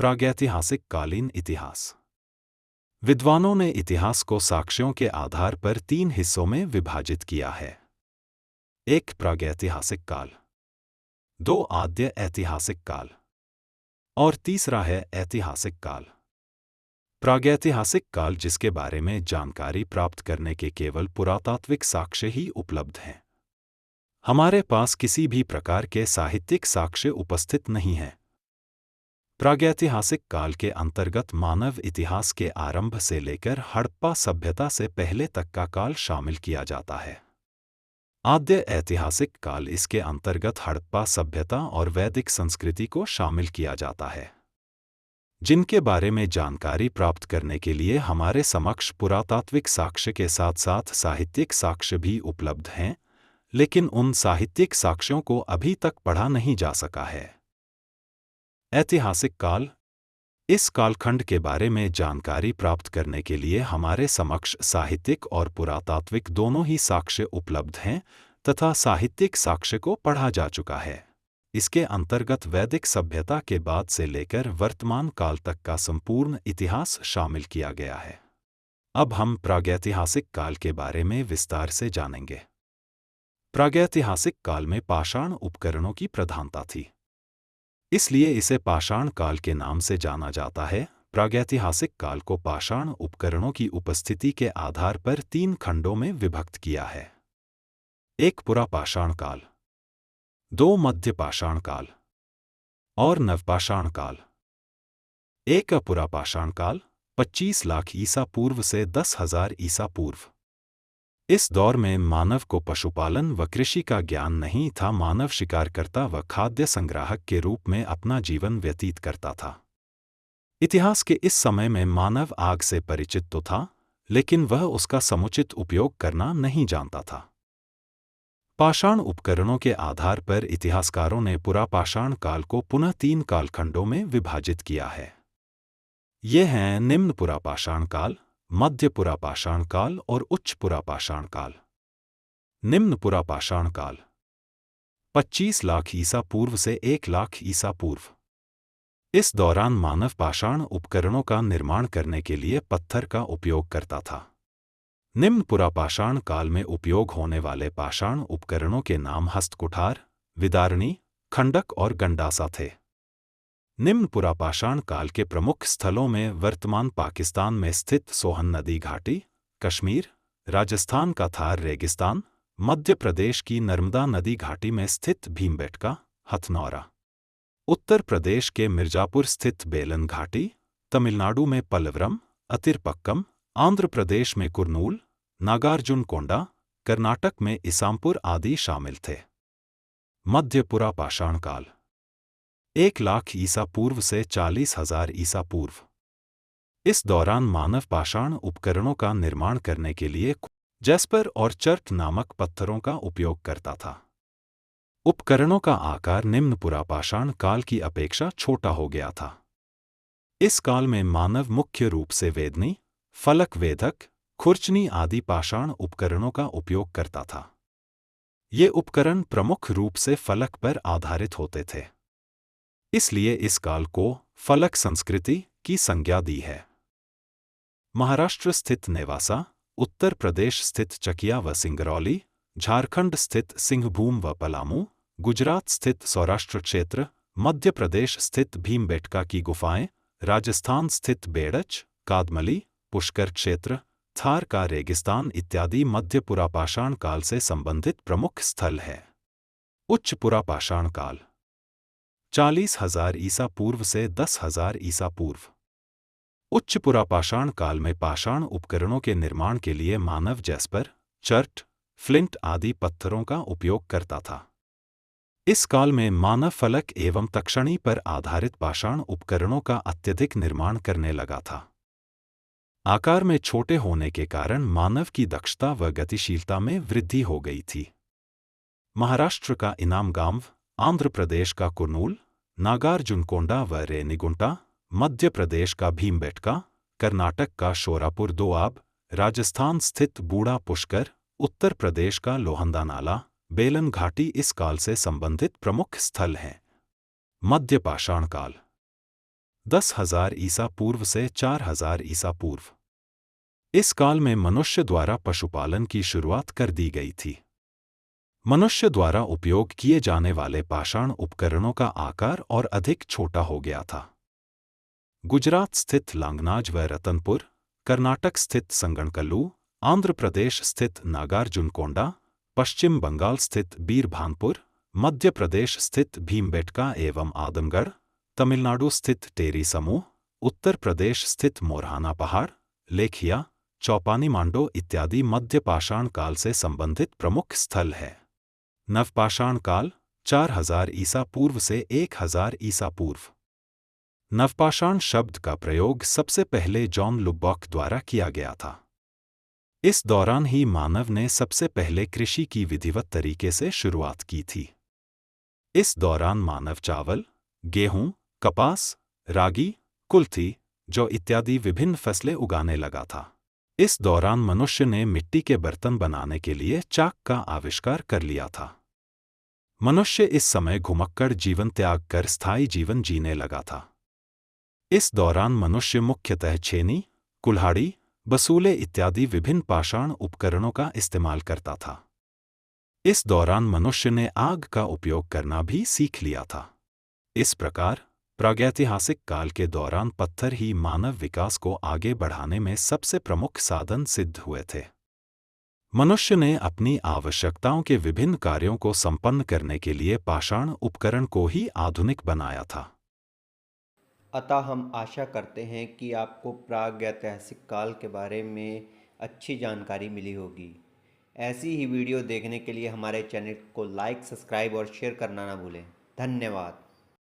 प्रागैतिहासिक कालीन इतिहास। विद्वानों ने इतिहास को साक्ष्यों के आधार पर 3 हिस्सों में विभाजित किया है। 1 प्रागैतिहासिक काल, 2 आद्य ऐतिहासिक काल और तीसरा है ऐतिहासिक काल। प्रागैतिहासिक काल, जिसके बारे में जानकारी प्राप्त करने के केवल पुरातात्विक साक्ष्य ही उपलब्ध हैं। हमारे पास किसी भी प्रकार के साहित्यिक साक्ष्य उपस्थित नहीं हैं। प्रागैतिहासिक काल के अंतर्गत मानव इतिहास के आरंभ से लेकर हड़प्पा सभ्यता से पहले तक का काल शामिल किया जाता है। आद्य ऐतिहासिक काल, इसके अंतर्गत हड़प्पा सभ्यता और वैदिक संस्कृति को शामिल किया जाता है, जिनके बारे में जानकारी प्राप्त करने के लिए हमारे समक्ष पुरातात्विक साक्ष्य के साथ साथ साहित्यिक साक्ष्य भी उपलब्ध हैं, लेकिन उन साहित्यिक साक्ष्यों को अभी तक पढ़ा नहीं जा सका है। ऐतिहासिक काल, इस कालखंड के बारे में जानकारी प्राप्त करने के लिए हमारे समक्ष साहित्यिक और पुरातात्विक दोनों ही साक्ष्य उपलब्ध हैं तथा साहित्यिक साक्ष्य को पढ़ा जा चुका है। इसके अंतर्गत वैदिक सभ्यता के बाद से लेकर वर्तमान काल तक का संपूर्ण इतिहास शामिल किया गया है। अब हम प्रागैतिहासिक काल के बारे में विस्तार से जानेंगे। प्रागैतिहासिक काल में पाषाण उपकरणों की प्रधानता थी, इसलिए इसे पाषाण काल के नाम से जाना जाता है। प्रागैतिहासिक काल को पाषाण उपकरणों की उपस्थिति के आधार पर 3 खंडों में विभक्त किया है। 1 पुरापाषाण काल, 2 मध्य पाषाण काल और नवपाषाण काल। 1 पुरापाषाण काल 25 लाख ईसा पूर्व से 10,000 ईसा पूर्व। इस दौर में मानव को पशुपालन व कृषि का ज्ञान नहीं था। मानव शिकारकर्ता व खाद्य संग्राहक के रूप में अपना जीवन व्यतीत करता था। इतिहास के इस समय में मानव आग से परिचित तो था, लेकिन वह उसका समुचित उपयोग करना नहीं जानता था। पाषाण उपकरणों के आधार पर इतिहासकारों ने पुरापाषाण काल को पुनः 3 कालखंडों में विभाजित किया है। ये हैं निम्न पुरापाषाण काल, मध्य पुरापाषाण काल और उच्च पुरापाषाण काल। निम्न पुरापाषाण काल 25 लाख ईसा पूर्व से 1 लाख ईसा पूर्व। इस दौरान मानव पाषाण उपकरणों का निर्माण करने के लिए पत्थर का उपयोग करता था। निम्न पुरापाषाण काल में उपयोग होने वाले पाषाण उपकरणों के नाम हस्तकुठार, विदारणी, खंडक और गंडासा थे। निम्न पुरापाषाण काल के प्रमुख स्थलों में वर्तमान पाकिस्तान में स्थित सोहन नदी घाटी, कश्मीर, राजस्थान का थार रेगिस्तान, मध्य प्रदेश की नर्मदा नदी घाटी में स्थित भीमबेटका, हथनौरा, उत्तर प्रदेश के मिर्जापुर स्थित बेलन घाटी, तमिलनाडु में पल्लवरम, अतिरपक्कम, आंध्र प्रदेश में कुर्नूल, नागार्जुनकोंडा, कर्नाटक में इसामपुर आदि शामिल थे। मध्य पुरापाषाण काल 1 लाख ईसा पूर्व से 40,000 ईसा पूर्व। इस दौरान मानव पाषाण उपकरणों का निर्माण करने के लिए जैस्पर और चर्ट नामक पत्थरों का उपयोग करता था। उपकरणों का आकार निम्न पुरापाषाण काल की अपेक्षा छोटा हो गया था। इस काल में मानव मुख्य रूप से वेदनी, फलक वेधक, खुरचनी आदि पाषाण उपकरणों का उपयोग करता था। ये उपकरण प्रमुख रूप से फलक पर आधारित होते थे, इसलिए इस काल को फलक संस्कृति की संज्ञा दी है। महाराष्ट्र स्थित नेवासा, उत्तर प्रदेश स्थित चकिया व सिंगरौली, झारखंड स्थित सिंहभूम व पलामू, गुजरात स्थित सौराष्ट्र क्षेत्र, मध्य प्रदेश स्थित भीमबेटका की गुफाएं, राजस्थान स्थित बेड़च, कादमली, पुष्कर क्षेत्र, थार का रेगिस्तान इत्यादि मध्य पुरापाषाण काल से संबंधित प्रमुख स्थल है। उच्च पुरापाषाण काल 40,000 ईसा पूर्व से 10,000 ईसा पूर्व। उच्च पुरापाषाण काल में पाषाण उपकरणों के निर्माण के लिए मानव जैस्पर, चर्ट, फ्लिंट आदि पत्थरों का उपयोग करता था। इस काल में मानव फलक एवं तक्षणी पर आधारित पाषाण उपकरणों का अत्यधिक निर्माण करने लगा था। आकार में छोटे होने के कारण मानव की दक्षता व गतिशीलता में वृद्धि हो गई थी। महाराष्ट्र का इनामगांव, आंध्र प्रदेश का कुर्नूल, नागार्जुनकोंडा व रेनिगुंटा, मध्य प्रदेश का भीमबेटका, कर्नाटक का शोरापुर दोआब, राजस्थान स्थित बूढ़ा पुष्कर, उत्तर प्रदेश का लोहंदा नाला, बेलन घाटी इस काल से संबंधित प्रमुख स्थल हैं। मध्य पाषाण काल 10,000 ईसा पूर्व से 4,000 ईसा पूर्व। इस काल में मनुष्य द्वारा पशुपालन की शुरुआत कर दी गई थी। मनुष्य द्वारा उपयोग किए जाने वाले पाषाण उपकरणों का आकार और अधिक छोटा हो गया था। गुजरात स्थित लांगनाज व रतनपुर, कर्नाटक स्थित संगणकल्लू, आंध्र प्रदेश स्थित नागार्जुनकोंडा, पश्चिम बंगाल स्थित बीरभानपुर, मध्य प्रदेश स्थित भीमबेटका एवं आदमगढ़, तमिलनाडु स्थित टेरी समूह, उत्तर प्रदेश स्थित मोरहाना पहाड़, लेखिया, चौपानी मांडो इत्यादि मध्य पाषाण काल से संबंधित प्रमुख स्थल है। नवपाषाण काल 4000 ईसा पूर्व से 1000 ईसा पूर्व। नवपाषाण शब्द का प्रयोग सबसे पहले जॉन लुबॉक द्वारा किया गया था। इस दौरान ही मानव ने सबसे पहले कृषि की विधिवत तरीके से शुरुआत की थी। इस दौरान मानव चावल, गेहूं, कपास, रागी, कुल्थी, जौ इत्यादि विभिन्न फसलें उगाने लगा था। इस दौरान मनुष्य ने मिट्टी के बर्तन बनाने के लिए चाक का आविष्कार कर लिया था। मनुष्य इस समय घुमक्कड़ जीवन त्याग कर स्थायी जीवन जीने लगा था। इस दौरान मनुष्य मुख्यतः छेनी, कुल्हाड़ी, बसूले इत्यादि विभिन्न पाषाण उपकरणों का इस्तेमाल करता था। इस दौरान मनुष्य ने आग का उपयोग करना भी सीख लिया था। इस प्रकार प्रागैतिहासिक काल के दौरान पत्थर ही मानव विकास को आगे बढ़ाने में सबसे प्रमुख साधन सिद्ध हुए थे। मनुष्य ने अपनी आवश्यकताओं के विभिन्न कार्यों को संपन्न करने के लिए पाषाण उपकरण को ही आधुनिक बनाया था। अतः हम आशा करते हैं कि आपको प्रागैतिहासिक काल के बारे में अच्छी जानकारी मिली होगी। ऐसी ही वीडियो देखने के लिए हमारे चैनल को लाइक, सब्सक्राइब और शेयर करना ना भूलें। धन्यवाद।